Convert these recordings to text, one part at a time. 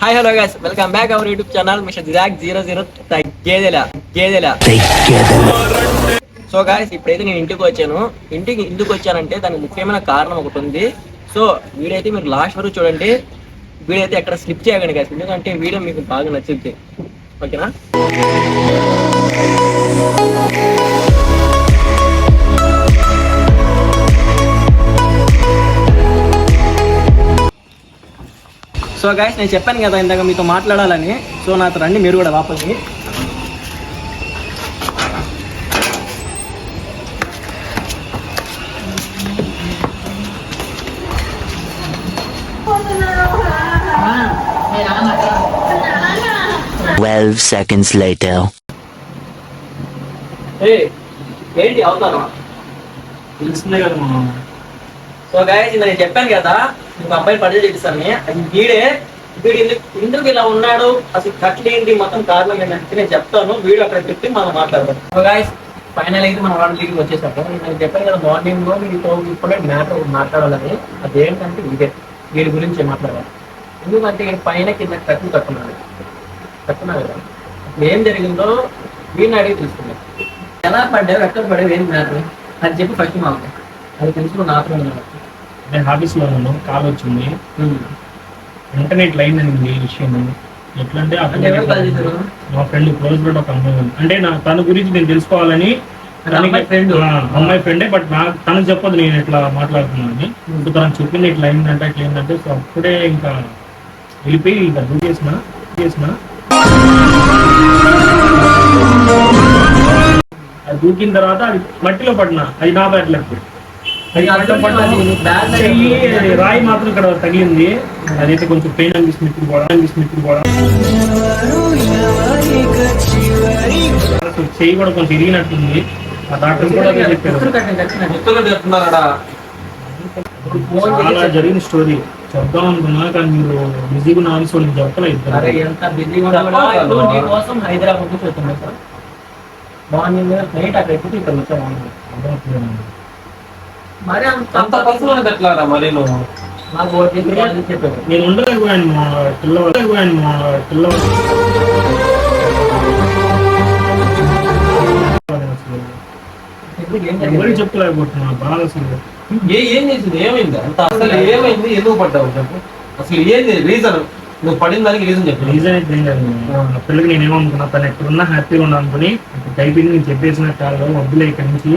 Hi hello guys welcome back our YouTube channel mister జిరాక్ 00 తగ్గేదేలా. So guys ఇప్పుడైతే నేను ఇంటికి వచ్చాను. ఇంటికి ఎందుకు వచ్చానంటే దానికి ముఖ్యమైన కారణం ఒకటి ఉంది. సో వీడైతే మీరు లాస్ట్ వరకు చూడండి. వీడైతే ఎక్కడ స్లిప్ చేయకండి గాయస్, ఎందుకంటే వీడియో మీకు బాగా నచ్చుద్ది. ఓకేనా? సో గైస్ నేను చెప్పాను కదా ఇందాక మీతో మాట్లాడాలని. సో నాతో రండి మీరు కూడా వాపసి. seconds later. ఏంటి అవుతాను తెలుస్తుంది కదా. సో గైస్ నేను చెప్పాను కదా ఇంకో అబ్బాయి పరిచయం చేపిస్తాను. అది వీడు ఎందుకు ఇలా ఉన్నాడు, అసలు కట్లేంటి, మొత్తం కారణం ఏంటంటే నేను చెప్తాను. వీడు అక్కడ పెట్టి మనం మాట్లాడతాం. సో గైస్ ఫైనల్ అయితే మన వాళ్ళ దగ్గరికి వచ్చేసాక నేను చెప్పాను కదా మార్నింగ్ లో మీతో ఇప్పుడే మ్యాటర్ మాట్లాడాలని. అదేంటంటే వీడి గురించి మాట్లాడాలి. ఎందుకంటే పైన కింద కట్టున్నాడు కదా. ఏం జరిగిందో వీడిని అడిగి తెలుసుకున్నాను. ఎలా పడ్డావు, ఎక్కడ పడేవి, ఏం మ్యాటర్ అని చెప్పి ఫస్ట్ మాకు అది తెలుసుకుని నాకు నేను ఆఫీస్లో ఉన్నాను, కాల్ వచ్చింది. ఇంటర్నెట్ లైన్ అయింది విషయం. ఎట్లా అంటే మా ఫ్రెండ్ క్లోజ్ ఫ్రెండ్ ఒక అమ్మాయి ఉంది. అంటే తన గురించి నేను తెలుసుకోవాలని అమ్మాయి ఫ్రెండే, బట్ తనకు చెప్పదు నేను ఇట్లా మాట్లాడుతున్నాను. సో తనకు చెప్పింది ఇట్లా అయిందంటే ఇట్లా ఏంటంటే, సో అప్పుడే ఇంకా వెళ్ళిపోయి ఇంకా చేసిన అది దూకిన తర్వాత అది మట్టిలో పడినా, అది నా బ్యాట్లకు రాయి మాత్రం ఇక్కడ తగిలింది. అదైతే కొంచెం పెయిన్ అనిపిస్తుంది. ఇప్పుడు కూడా చెయ్యి కూడా కొంచెం ఇరిగినట్టుంది. ఆ డాక్టర్ కూడా చెప్పారు. చాలా జరిగిన స్టోరీ చెప్దాం అనుకున్నా, కానీ మీరు బిజీగా ఉన్న ఆఫీస్ వాళ్ళు చెప్పలేదు. హైదరాబాద్ నుంచి వస్తున్నాం సార్. మార్నింగ్ నైట్ అక్కడ ఎప్పుడు ఇక్కడ వచ్చాము. మరి అంత పర్సనల్ ఎట్లా మరి నువ్వు నాకు చెప్పాను. నేను ఉండలేకపోయాను మా పిల్లవాడు చెప్పలేకపోతున్నా బాగా. అసలు ఏం చేసింది, ఏమైంది అంత, అసలు ఏమైంది, ఎందుకు పడ్డావు చెప్పు. అసలు ఏంది రీజన్, నువ్వు పడిన దానికి రీజన్ చెప్పు. రీజన్ అయితే ఏం లేదు. నా పిల్లలకి నేను ఏమనుకున్నా, తను ఎక్కడున్నా హ్యాపీగా ఉన్నా అనుకుని టైపింగ్ నేను చెప్పేసిన చాలా వద్దులే ఇక్కడి నుంచి,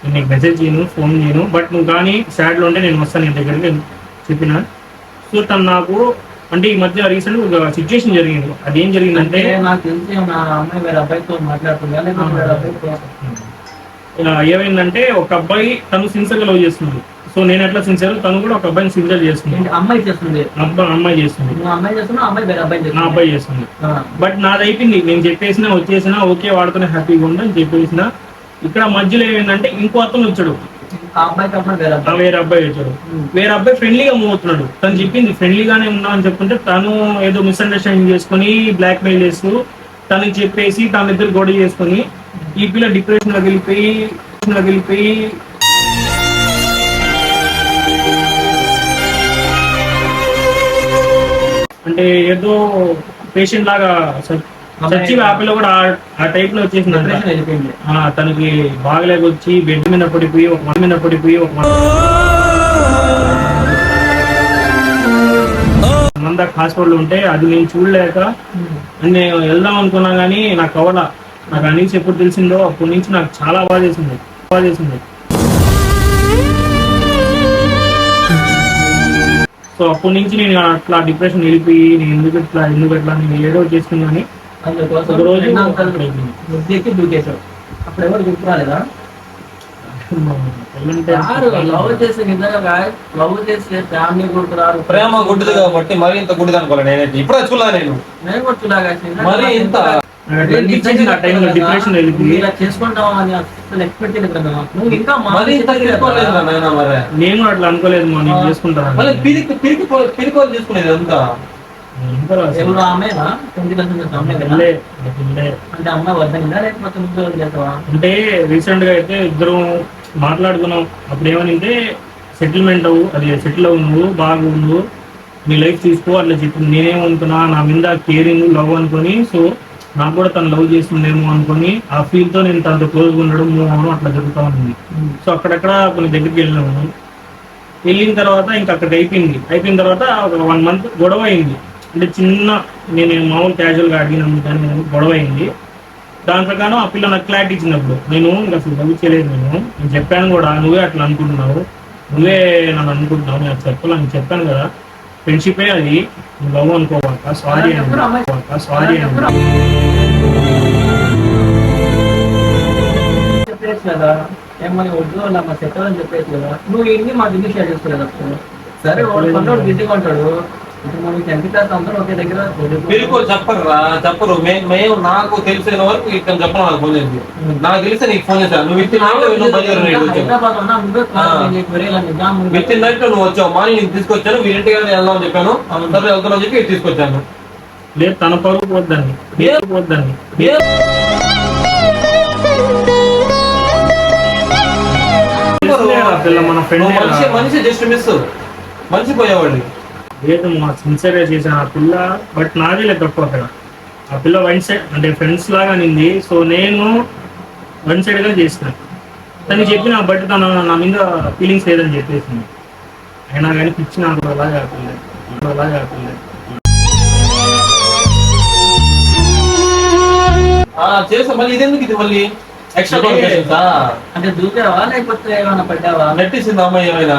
నేను నీకు మెసేజ్ చేయను, ఫోన్ చేయను, బట్ నువ్వు కానీ సాడ్లో ఉంటే నేను వస్తాను నీ దగ్గరికి నేను చెప్పిన. సో తను నాకు అంటే ఈ మధ్య రీసెంట్ ఒక సిచ్యువేషన్ జరిగింది. అదేం జరిగిందంటే నాకు తెలిసి నా అమ్మాయి వేరే అబ్బాయితో మాట్లాడుతున్నా. ఏమైందంటే ఒక అబ్బాయి తను సిన్సియర్గా లవ్ చేస్తుంది. సో నేను ఎట్లా సిన్సియర్, తను కూడా ఒక అబ్బాయిని సిన్సియర్ చేస్తుంది. అమ్మాయి చేస్తుంది, అమ్మాయి చేస్తుంది, నా అబ్బాయి చేస్తుంది. బట్ నాది అయిపోయింది, నేను చెప్పేసినా వచ్చేసినా ఓకే వాడుతూనే హ్యాపీగా ఉండని చెప్పేసిన. ఇక్కడ మధ్యలో ఏమైందంటే ఇంకో అతను వచ్చాడు, వేరే అబ్బాయి వచ్చాడు. వేరే అబ్బాయి ఫ్రెండ్లీగా మూవ్ అవుతున్నాడు. తను చెప్పింది ఫ్రెండ్లీగానే ఉన్నా అని చెప్పుకుంటే తను ఏదో మిస్అండర్స్టాండింగ్ చేసుకుని బ్లాక్ మెయిల్ చేస్తూ తనకి చెప్పేసి తన ఇద్దరు గొడవ చేసుకుని ఈ పిల్ల డిప్రెషన్ లోకి వెళ్ళిపోయి అంటే ఏదో పేషెంట్ లాగా చచ్చి ఆ పిల్ల కూడా ఆ టైప్ లో వచ్చేసింది. తనకి బాగలేక వచ్చి బెడ్ మీద పడిపోయి ఒక మంద హాస్పిటల్ ఉంటే అది నేను చూడలేక నేను వెళ్దాం అనుకున్నా కానీ నాకు అవలా. నాకు అనేసి ఎప్పుడు తెలిసిందో అప్పటి నుంచి నాకు చాలా బాధ చేసింది. సో అప్పటి నుంచి నేను అట్లా డిప్రెషన్ వెళ్ళిపోయి నేను ఎందుకు ఎట్లా నేను ఏదో చేసుకున్నాను. అప్పుడు ఎవరు గుర్తు రాలేదా? లవ్ చేసే ఫ్యామిలీ గుర్తు రాదు, ప్రేమ గుడ్డిది కాబట్టి మరి ఇంత గుడ్డిది అనుకోలే. నేనైతే ఇప్పుడే చూడలే, నేను కూడా చూడగా మరి ఇంత డిప్రెషన్ వెళ్ళిపోయి చేసుకుంటావా అని అసలు ఎక్స్పెక్ట్ చేయలేదు. నువ్వు ఇంకా నేను అట్లా అనుకోలేదు మా నేను చేసుకుంటాను. పిరికోలు చేసుకునేది అంతా అంటే రీసెంట్ గా అయితే ఇద్దరు మాట్లాడుకున్నాం. అప్పుడు ఏమనింటే సెటిల్మెంట్ అవ్వు, అది సెటిల్ అవ్వు, నువ్వు బాగుండు, నీ లైఫ్ తీసుకో అట్లా చెప్పింది. నేనేమనుకున్నా నా మీద కేరింగ్ లవ్ అనుకొని, సో నాకు కూడా తను లవ్ చేస్తుందేమో అనుకొని ఆ ఫీల్ తో నేను తనతో క్లోజ్గా ఉండడం మూవ్ అవడం అట్లా జరుగుతూ ఉంది. సో అక్కడక్కడ కొన్ని దగ్గరికి వెళ్ళినాము. వెళ్ళిన తర్వాత ఇంకా అక్కడికి అయిపోయిన తర్వాత ఒక 1 month గొడవ అయింది. అంటే చిన్న నేను మామూలు క్యాజువల్గా అడిగినాము కానీ గొడవ అయింది. దాని ప్రకారం ఆ పిల్ల నాకు క్లారిటీ ఇచ్చినప్పుడు నేను ఇంకా అసలు లవ్ చేయలేదు. నేను చెప్పాను కూడా, నువ్వే అట్లా అనుకుంటున్నావు, నువ్వే నన్ను అనుకుంటున్నావు, నేను చెప్పాలని చెప్పాను కదా, ఫ్రెండ్షిపే అది, నువ్వు లవ్ అనుకోవాక, సారీ చెప్పేసి కదా ఏమని వద్దు అలా మా సెక్టర్ అని చెప్పేసి కదా. నువ్వు ఇంటి మాకు ఇంటికి షేర్ చేసుకోలేదు అప్పుడు. సరే వాడు పనులు బిజీగా ఉంటాడు. ఇప్పుడు మనకి 10th class అందరూ ఒకే దగ్గర పిలుపు చెప్పరు. మేము నాకు తెలిసిన వరకు ఇక్కడ చెప్పడం నాకు ఫోన్ చేసి, నాకు తెలిసి నీకు ఫోన్ చేశాను. నువ్వు హైదరాబాద్ ఉన్నా విత్ ఇన్ నైట్ నువ్వు వచ్చావు. మార్నింగ్ నీకు తీసుకొచ్చాను, మీ ఇంటికి వెళ్దాం అని చెప్పాను. సరే వెళ్తాను అని చెప్పి తీసుకొచ్చాను. లేదు తన పరువు పోద్దాన్ని మన ఫ్రెండ్ మనిషి జస్ట్ మిస్ మనిషి పోయేవాళ్ళు. లేదు మా సిన్సియర్గా చేశాను ఆ పిల్ల, బట్ నాదే లేదు తక్కువ అక్కడ. ఆ పిల్ల వన్ సైడ్ అంటే ఫ్రెండ్స్ లాగా నింది, సో నేను వన్ సైడ్గా చేసిన. తను చెప్పిన బట్ తను నా మీద ఫీలింగ్స్ లేదని చెప్పేసింది. అయినా కానీ పిచ్చి నాకు అలా కాకుండా చేస్తా. మళ్ళీ ఇదెందుకు ఇది మళ్ళీ ఎక్స్ట్రా అంటే దూకావా లేకపోతే ఏమైనా పడ్డావా? నెట్టేసింది అమ్మాయి ఏమైనా?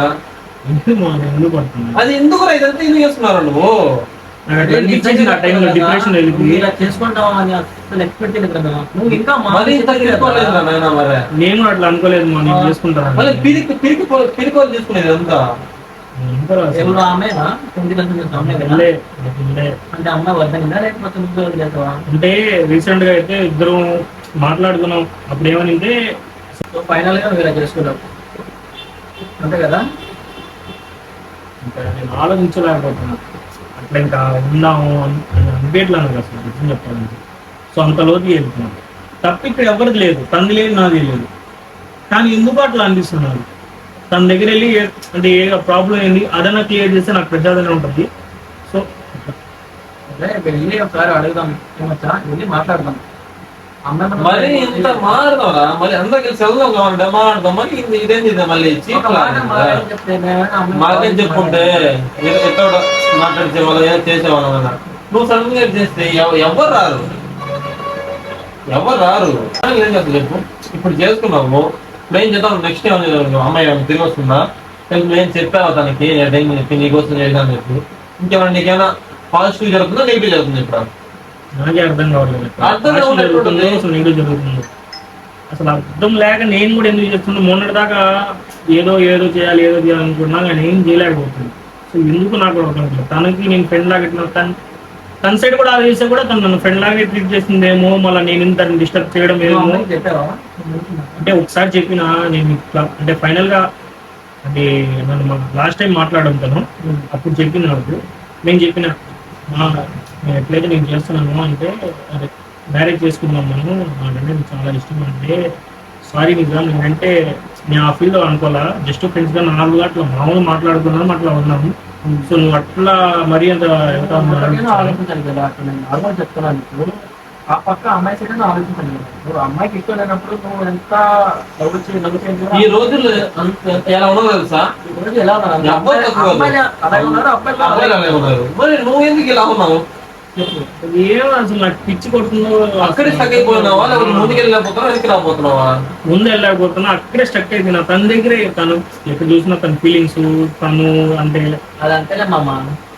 ఎందుకు పడుతుంది అది ఎందుకు ఇదంతా ఎందుకు చేస్తున్నారు నువ్వు? డిప్రెషన్ ఇలా చేసుకుంటావా అని అసలు ఎక్స్పెక్ట్ చేయలేదు కదా. నువ్వు ఇంకా నేను అట్లా అనుకోలేదు మా నేను చేసుకుంటాను. పిరికోలు చేసుకునేది అంతా ఎవరు అమ్మాయినా? అంటే అమ్మాయి వద్దనిందా లేకపోతే నువ్వు చేస్తావా? అంటే రీసెంట్ గా అయితే ఇద్దరు మాట్లాడుకున్నాం. అప్పుడు ఏమనింటే ఫైనల్ గా నువ్వు ఇలా చేసుకున్నావు అంతే కదా. నేను ఆలోచించలేకపోతున్నా అట్లా ఇంకా ఉందాము అనిపించట్లేదు అసలు నిజం చెప్పాలంటే. సో అంత లోతుకి వెళ్తున్నాను. తప్ప ఇక్కడ ఎవరిది లేదు, తంది లేదు, నాది లేదు. కానీ ఎందుకు అట్లా అనిపిస్తున్నారు? తన దగ్గర వెళ్ళి అంటే ఏ ప్రాబ్లం ఏంది అదన్నా క్లియర్ చేస్తే నాకు ప్రశాంతంగా ఉంటుంది. సో వెళ్ళి ఒకసారి అడుగుదాం, ఏమొచ్చా వెళ్ళి మాట్లాడదాం. మరి ఇంత మారుదారా? మరి అందరూ కలిసి వెళ్దాం మాట్లాడదాం. మరి ఇదేంది మళ్ళీ మాకేం చెప్పుకుంటే ఎక్కడ మాట్లాడితే వాళ్ళు ఏం చేసేవాళ్ళం కదా. నువ్వు సడన్ గా చేస్తే ఎవరు రారు. ఏం చేస్తా చెప్పు. ఇప్పుడు చేసుకున్నావు, ఇప్పుడు ఏం చేద్దాం? నెక్స్ట్ అమ్మాయి తిరిగి వస్తుందా? నేను చెప్పావా తనకి చెప్పి నీకోసం చేద్దాం చెప్పి? ఇంకేమైనా నీకేమైనా పాజిటివ్ జరుగుతుందా నెగిటివ్ జరుగుతుంది? ఇప్పుడు నాకే అర్థం కావట్లేదు జరుగుతుంది. అసలు అర్థం లేక నేను కూడా ఎందుకు చెప్తున్నా. మొన్నటి దాకా ఏదో చేయాలనుకున్నా కానీ ఏం చేయలేకపోతుంది. సో ఎందుకు నాకు అర్థం కాదు. తనకి నేను ఫ్రెండ్ లాగా తన సైడ్ కూడా ఆలోచిస్తే కూడా తను నన్ను ఫ్రెండ్ లాగే ట్రీట్ చేసిందేమో, మళ్ళీ నేను తను డిస్టర్బ్ చేయడం ఏమో. అంటే ఒకసారి చెప్పినా నేను ఇట్లా అంటే ఫైనల్ గా అది నన్ను లాస్ట్ టైం మాట్లాడడం తను అప్పుడు చెప్పింది నాకు. నేను చెప్పిన నేను ఎట్లయితే నేను చేస్తున్నాను అంటే అదే మ్యారేజ్ చేసుకున్నాం మనం, నాకంటే నీకు చాలా ఇష్టం అంటే సారీ నిజం నేనంటే నేను ఆ ఫీల్డ్ అనుకోవాలా. జస్ట్ ఫ్రెండ్స్గా నాలుగుగా అట్లా మామూలు మాట్లాడుకున్నాం, అట్లా ఉన్నాము. సో నువ్వు అట్లా మరీ అంత ఆలోచించాలి కదా. అట్లా నేను నార్మల్ చెప్తున్నాను. ఇప్పుడు ఆ పక్క అమ్మాయి సైడ్ ఆలోచించాలి కదా. నువ్వు అమ్మాయికి ఇష్టం లేనప్పుడు నువ్వు ఎంత ఈ రోజుల్లో ఎలా ఉన్నావు తెలుసా? ఈ రోజు ఎలా ఉన్నారు? మరి నువ్వు ఎందుకు ఇలా ఉన్నావు? ఏమో అసలు నాకు పిచ్చి కొడుతుందో. అక్కడే స్టక్ అయిపోయినావా లేకపోతే ముందుకు వెళ్ళలేకపోతున్నావా వెనక్కి రాబోతున్నావా? ముందు వెళ్ళలేకపోతున్నా, అక్కడే స్టక్ అయిపోయినా. తన దగ్గరే తను ఎక్కడ చూసినా తన ఫీలింగ్స్ తను అంటే అదంతేలే మామ.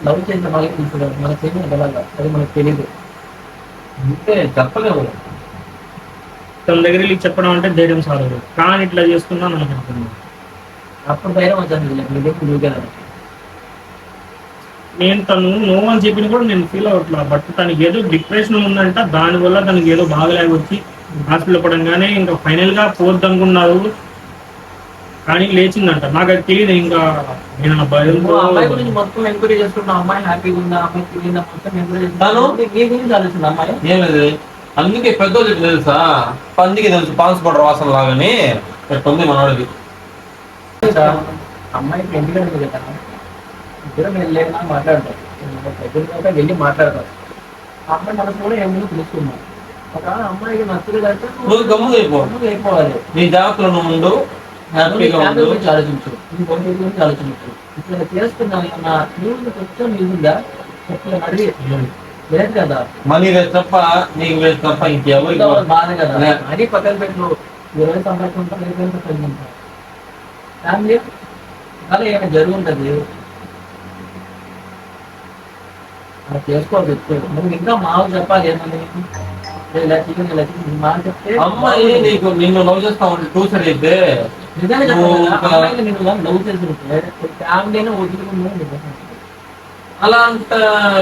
లవ్ చేసిన వాళ్ళకి తీసుకుంటారు, మనకు తెలియదు కదా, అది మనకు తెలియదు. అంతే చెప్పలేము. తన దగ్గర వెళ్ళి చెప్పడం అంటే ధైర్యం సాగదు. కానీ ఇట్లా చేసుకున్నా నాకు అర్థం. అప్పుడు ధైర్యం వచ్చేది. నేను తను నో అని చెప్పిన కూడా నేను ఫీల్ అవ్వట్లా. బట్ తనకి ఏదో డిప్రెషన్ ఉందంట, దానివల్ల తనకి ఏదో బాగలేక వచ్చి హాస్పిటల్ పడంగానే ఇంకా ఫైనల్ గా పోద్దు అనుకున్నారు, కానీ లేచిందంట. నాకు అది తెలియదు. ఇంకా నేను అమ్మాయి గురించి మొత్తం ఎంక్వైరీ చేసుకుంటున్నా. అమ్మాయి హ్యాపీగా ఉందా, అమ్మాయి తెలియదా, మొత్తం ఎంక్వైరీ చేస్తాను. అమ్మాయి ఏమది అందుకే పెద్దోళ్ళు చెప్పి తెలుసా? పందికి తెలుసు పాన్స్ పౌడర్ వాసన లాగానే ఎట్టుంది మనవాడికి. అమ్మాయికి ఎందుకంటే కదా ఇద్దరం వెళ్ళేనా మాట్లాడతాం, దగ్గర వెళ్ళి మాట్లాడతాం. ఆ అమ్మాయి మనసు కూడా ఏమైనా తెలుసుకున్నాం. ఒక అమ్మాయికి నచ్చలేదంటే నువ్వు గమ్ముగా అయిపోవాలి. నీ జాగ్రత్తలో నువ్వు ఉండు, హ్యాపీగా ఉండు. గురించి ఆలోచించు, నీ కొడుకు గురించి ఆలోచించు. ఇట్లా చేస్తున్నాను నా నీళ్ళు కొంచెం నీళ్ళుందా చెప్పలే మరి లేదు కదా. మనీ లేదు తప్ప నీకు లేదు తప్ప ఇంకెవరికి బాధ కదా అని పక్కన పెట్టు. 20 సంపాదించుకుంటా, 20 సంపాదించుకుంటా ఫ్యామిలీ అలా ఏమైనా జరుగుంటది. అలా చేసుకోవాలి. నువ్వు ఇంకా మాకు చెప్పాలి ఏమని, ఇలా చికెన్ ఇలా చికెన్ మా చెప్తే అమ్మాయి నీకు నిన్ను లవ్ చేస్తా ఉంటే చూసాడు అయితే నిజంగా చెప్పాలి. నేను లవ్ చేస్తుంటే ఫ్యామిలీనే వదులుకున్నా. అలా అంత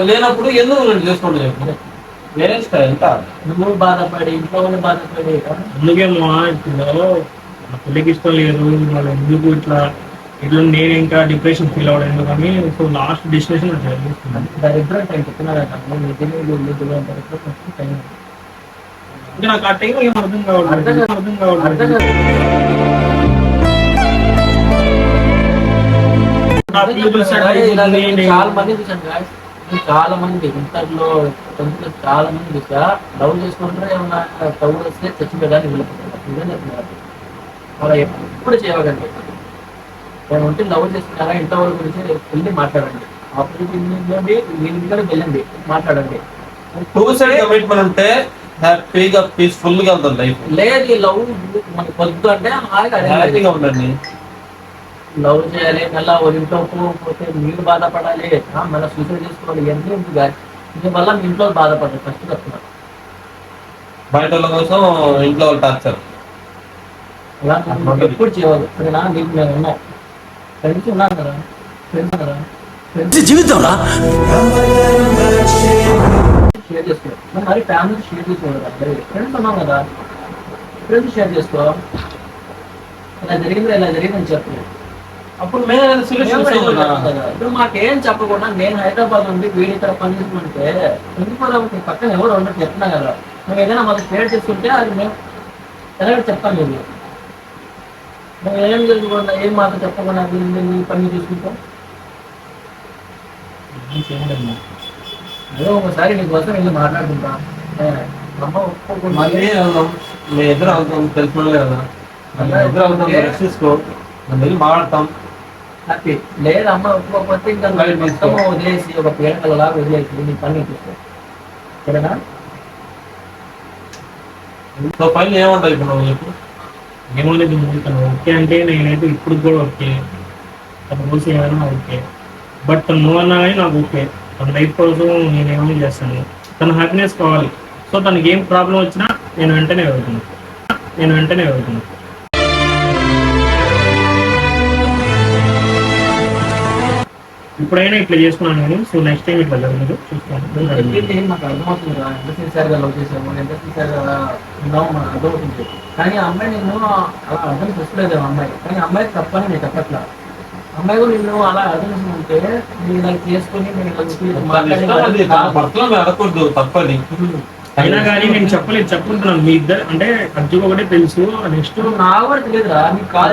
లేనప్పుడు ఎందుకు నేను చేసుకోండి చెప్పు. వేస్ట్ ఎంత నువ్వు బాధపడి ఇంట్లో వాళ్ళు బాధపడి అందుకే మా ఇప్పుడు నా పెళ్ళికి ఇష్టం లేదు, వాళ్ళు ఎందుకు ఇట్లా ఇట్లా నేను ఇంకా డిప్రెషన్ ఫీల్ అవ్వడం ఎందుకని సో లాస్ట్ డెస్టినేషన్ దరిద్రం టైం చెప్తున్నా కదా. టైం ఇంకా నాకు ఆ టైం ఏం అర్థం కావట్లేదు. అర్థం కాదు. చాలా మంది చూసాను guys. చాలా మంది ఇంటర్లో చాలా మంది చూసా లవ్ చేసుకుంటారు, ఏమన్నా టౌన్ వస్తే చచ్చిపోయేదాన్ని వెళ్ళిపోతారు. నిజం చెప్తున్నారు. అలా ఎప్పుడు చేయకండి. నేను ఉంటే లవ్ చేసుకున్నారా ఇంట్లో వాళ్ళ గురించి వెళ్ళి మాట్లాడండి. ఆపోజిట్ వెళ్ళండి, మీ ఇంట్లో వెళ్ళండి మాట్లాడండి. టూ సైడ్ కమిట్మెంట్ ఉంటే హ్యాపీగా పీస్ఫుల్ గా ఉంటుంది లైఫ్. లేదు ఈ లవ్ మనకు వద్దు అంటే హ్యాపీగా ఉండండి. లవ్ చేయాలి, మళ్ళీ వాళ్ళ ఇంట్లో పోతే మీరు బాధపడాలి, మళ్ళీ సూసైడ్ చేసుకోవాలి. ఇవన్నీ ఉంది కానీ దీనివల్ల మీ ఇంట్లో బాధపడతారు. ఫస్ట్ చెప్తున్నారు. బయట వాళ్ళ కోసం ఇంట్లో వాళ్ళు టార్చర్ అలా ఎప్పుడు చేయవద్దు. సరేనా? నీకు మేము ఉన్నాం, ఫ్రెండ్స్ ఉన్నాను కదా, ఫ్రెండ్స్ కదా, జీవితం షేర్ చేసుకో. మరి ఫ్యామిలీ షేర్ చేసుకోవాలి. ఫ్రెండ్స్ ఉన్నాం కదా, ఫ్రెండ్స్ షేర్ చేసుకో. ఇలా జరిగిందని చెప్పు. అప్పుడు మేము ఇప్పుడు మాకేం చెప్పకుండా నేను హైదరాబాద్ నుండి వీడి ఇక్కడ పని చేసుకుంటే ఎందుకు పక్కన ఎవరు ఉండదు చెప్తున్నా కదా. మేము ఏదైనా మాకు షేర్ చేసుకుంటే అది మేము ఎలాగ చెప్తాను. మేము ఏం చేసుకోకుండా ఏం మాకు చెప్పకుండా నీ పని చూసుకుంటాం. అదే ఒకసారి నీకోసం వెళ్ళి మాట్లాడుకుంటాం. అమ్మ ఒప్పుకోకుండా మళ్ళీ మీ ఇద్దరు అవుతాం తెలిసిన కదా, ఇద్దరు అవుతాం రక్షించుకో, వెళ్ళి మాట్లాడతాం. హ్యాపీ. లేదు అమ్మ ఒప్పుకోకపోతే ఇంకా మొత్తం వదిలేసి ఒక పేరెంట్లాగా వదిలేసి నీ పని చూసుకో. సరేనా? సో పైన ఏమంటావు ఇప్పుడు నువ్వు చెప్పు. ఏమనేది తను ఓకే అంటే నేనైతే ఇప్పుడు కూడా ఓకే, తను కోసం ఏమైనా ఓకే. బట్ నువ్వు అన్నా కానీ నాకు ఓకే. తన లైఫ్ కోసం నేను ఏమైనా చేస్తాను, తన హ్యాపీనెస్ కావాలి. సో తనకి ఏం ప్రాబ్లం వచ్చినా నేను వెంటనే వెళ్తున్నాను. ఇప్పుడైనా ఇట్లా చేసుకున్నాను నేను. సో నెక్స్ట్ టైం ఇట్లా జరగదు చూస్తాను. మాకు అర్థమవుతుంది కదా, ఎంత సిన్సియర్గా లవ్ చేసాము, ఎంత సిన్సియర్గా ఉన్నాము మనకు అర్థమవుతుంది. కానీ ఆ అమ్మాయి నేను అలా అర్థం చేసుకోలేదు. అమ్మాయి కానీ అమ్మాయి తప్పని నేను చెప్పట్లా. అమ్మాయి కూడా నిన్ను అలా అర్థం చేసుకుంటే నేను ఇలా చేసుకుని అడగకూడదు తప్పది. అయినా కానీ నేను చెప్పుకుంటున్నాను మీ ఇద్దరు అంటే అర్జున్ ఒకటే తెలుసు. నెక్స్ట్ నా కూడా తెలియదురా. కాదు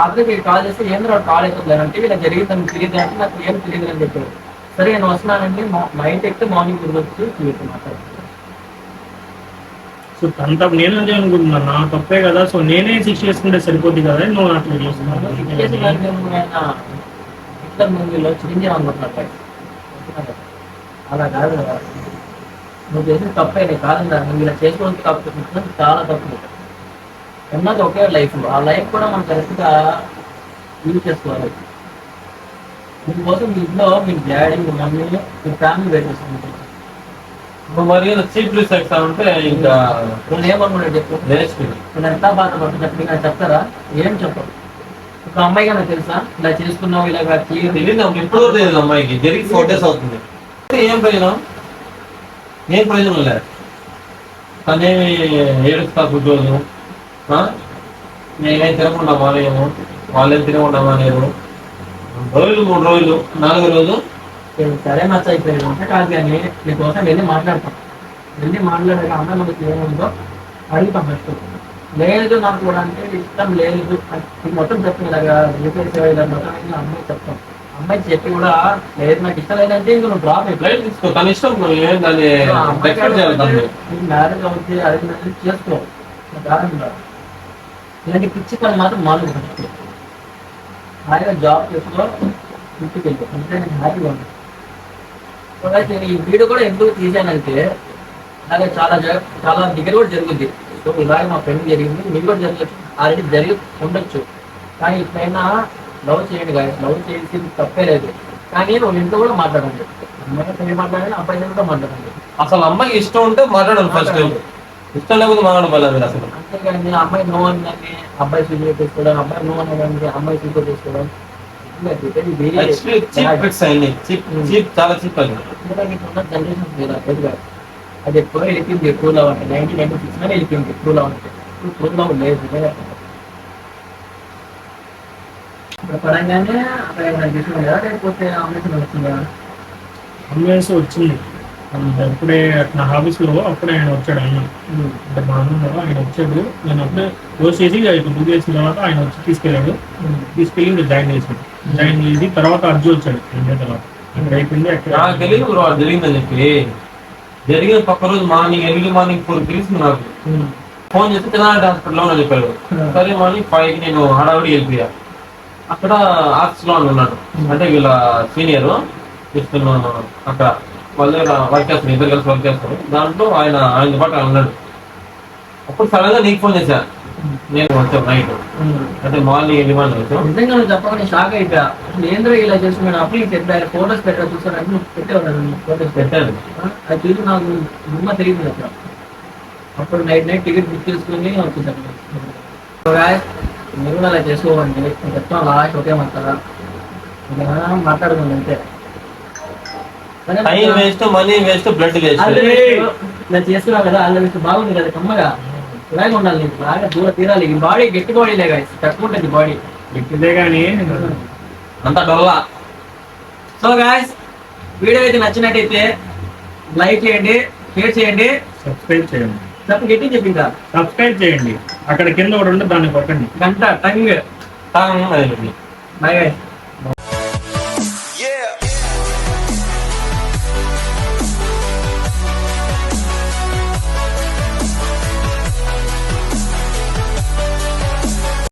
అతనికి కాల్ చేస్తే ఏం కాల్ అవుతుంది అంటే ఇలా జరిగిందని తెలియదు అంటే నాకు ఏం తెలియదు అని చెప్పారు. సరే నేను వస్తున్నానండి, నైట్ ఎక్కితే మార్నింగ్ గురించి మాట్లాడుతున్నాను. సో అంత నేను అదే అనుకుంటున్నాను, నా తప్పే కదా. సో నేనే శిక్ష చేసుకుంటే సరిపోద్ది కదా, నువ్వు అట్లా చేస్తున్నాను. ఇట్లా మూవీలో చిరంజీవి అనుకుంటున్నాడు. అలా కాదు కదా, నువ్వు చేసిన తప్పే కాదండి. నువ్వు ఇలా చేసుకోవడానికి తప్పు చాలా తప్పు. ఉన్నది ఒకే లైఫ్, ఆ లైఫ్ కూడా మనం కరెక్ట్గా యూజ్ చేసుకోవాలి. దీనికోసం మీ ఇంట్లో మీ డాడీ, మీ మమ్మీ, మీ ఫ్యామిలీ వెయిట్ చేస్తుంది. నువ్వు మరి చీప్లీ సెక్స్ అంటే ఇంకా నేను ఏమనుకున్నాడు చెప్పు. నేను ఎంత బాధపడుతుంది చెప్పి నాకు చెప్తారా? ఏం చెప్పరు. ఒక అమ్మాయిగా నాకు తెలుసా ఇలా చేసుకున్నావు ఇలా తెలియదు. ఎప్పుడో తెలియదు అమ్మాయికి, జరిగి 4 days అవుతుంది. ఏం ప్రయోజనం లేదు. తనేమి ఏడుస్తా కూర్చోదు, నేనేం తినకుండా మానేయము, వాళ్ళేం తినకుండా మానేరు. 2 రోజులు 3 రోజులు 4వ రోజు సరే మచ్చ అయిపోయింది అంటే కాదు. కానీ నీకోసం వెళ్ళి మాట్లాడతాం. వెళ్ళి మాట్లాడాక అమ్మాయి మనకి ఏముందో అడుగుతాం. ఫస్ట్ లేదు నాకు కూడా అంటే ఇష్టం లేదు ఇది మొత్తం చెప్తాను ఇలాగా ఇలా మొత్తం అమ్మాయి చెప్తాం అమ్మాయి చెప్పి కూడా లేదు నాకు ఇష్టం లేదంటే ఇంకా నువ్వు డ్రాప్ లైట్ తీసుకో, తన ఇష్టం, నువ్వు ఏం దాన్ని ఎక్స్పెక్ట్ చేయాలి దాన్ని. మ్యారేజ్ అవుతుంది అది చేసుకో కారణంగా ఇలాంటి పిచ్చి పని మాత్రం మాట్లాడుకుంటాను హాయిగా జాబ్ చేసుకో ఇంటికి వెళ్ళి అంటే నేను హ్యాపీగా ఉంటాను. నేను ఈ వీడియో కూడా ఎందుకు తీసానంటే అలాగే చాలా దగ్గర కూడా జరుగుద్ది. సో ఇలాగే మా ఫ్రెండ్ జరిగింది, మీకు కూడా జరగచ్చు, ఆల్రెడీ జరిగి ఉండొచ్చు. కానీ ఇప్పుడైనా లవ్ చేయండి కానీ లవ్ చేసి తప్పే లేదు. కానీ నువ్వు ఇంట్లో కూడా మాట్లాడండి, అమ్మాయి మాట్లాడండి, అబ్బాయి కూడా మాట్లాడండి. అసలు అమ్మాయికి ఇష్టం ఉంటే మాట్లాడాలి ఫస్ట్, ఇష్టం లేకపోతే మాట్లాడలేదు మీరు అసలు. అంతేగాని అమ్మాయి నో అని అబ్బాయి సూసైడ్ చేసుకోవడం, అబ్బాయి నో అని అమ్మాయి సూసైడ్ చేసుకోవడం చీప్, చాలా చీప్ అది. జనరేషన్ అది ఎప్పుడో వెళ్ళిపోయింది ట్రూ లవ్ అంటే 1996 వెళ్ళిపోయింది ట్రూ లవ్ అంటే. ట్రూ లవ్ లేదు ఇప్పుడు పడంగానే అక్కడ తీసుకుని లేకపోతే అమ్మాయి వచ్చిందా? అమ్మేసి వచ్చింది అప్పుడే నా ఆఫీస్ లో అప్పుడే ఆయన వచ్చాడు. ఆయన అంటే మా అన్న ఆయన వచ్చాడు, నేను అప్పుడే రోజు చేసి బుక్ చేసిన తర్వాత ఆయన వచ్చి తీసుకెళ్ళాడు. తీసుకెళ్ళి ఇంకా జాయిన్ చేసి తర్వాత అర్జు వచ్చాడు. తర్వాత అయిపోయింది. నాకు తెలియదు బ్రో అది జరిగిందని చెప్పి. జరిగిన పక్క రోజు ఎర్లీ మార్నింగ్ 4 తెలిసింది నాకు. ఫోన్ చేస్తే తెనాలి హాస్పిటల్లో ఉన్నా చెప్పాడు. సరే మార్నింగ్ 5కి నేను హడావిడి వెళ్ళిపోయా. అక్కడ ఆఫీస్ లో ఉన్నాడు, అంటే వీళ్ళ సీనియర్ అక్కడ వాళ్ళ దగ్గర వర్క్ చేస్తారు, ఇద్దరు కలిసి వర్క్ చేస్తారు. దాంట్లో ఆయన పాటు ఉన్నాడు. అప్పుడు సడన్ గా నీకు ఫోన్ చేశా, నేను వచ్చాను నైట్, అంటే మార్నింగ్ ఎర్లీ మార్నింగ్ వచ్చాను. నిజంగా నువ్వు చెప్పగానే షాక్ అయిపోయా. ఏంద్ర ఇలా చేస్తున్నాడు, అప్పుడు చెప్పారు ఫోటోస్ పెట్టారు చూసాను అన్ని పెట్టేవాడు. ఫోటోస్ పెట్టాను, అది చూసి నాకు నిమ్మ తెలియదు అక్కడ. అప్పుడు నైట్ టికెట్ బుక్ చేసుకుని వచ్చేసాను. మీరు కూడా అలా చేసుకోవండి, చెప్తాం లాస్ట్ ఒకే మాట్లాడా మాట్లాడుకోండి అంతే. Time waste, money waste, blood waste. నేను చేస్తున్నావు కదా అల్ల బాగుంది కదా కమ్మగా, ఇలాగే ఉండాలి. నీకు బాగా దూరం తీరాలి. ఈ బాడీ గట్టి బాడీలే గాయస్, తక్కువ ఉంటుంది బాడీ గట్టిదే కానీ అంత డొల్లా. సో గాయస్ వీడియో అయితే నచ్చినట్టయితే లైక్ చేయండి, షేర్ చేయండి, సబ్స్క్రైబ్ చేయండి. గట్టి చెప్పి ఇంకా సబ్స్క్రైబ్ చేయండి. అక్కడ కింద ఒకటి ఉంటే దాన్ని కొట్టండి, గంట టైమింగ్. టాంగ్ అనేది. Bye guys.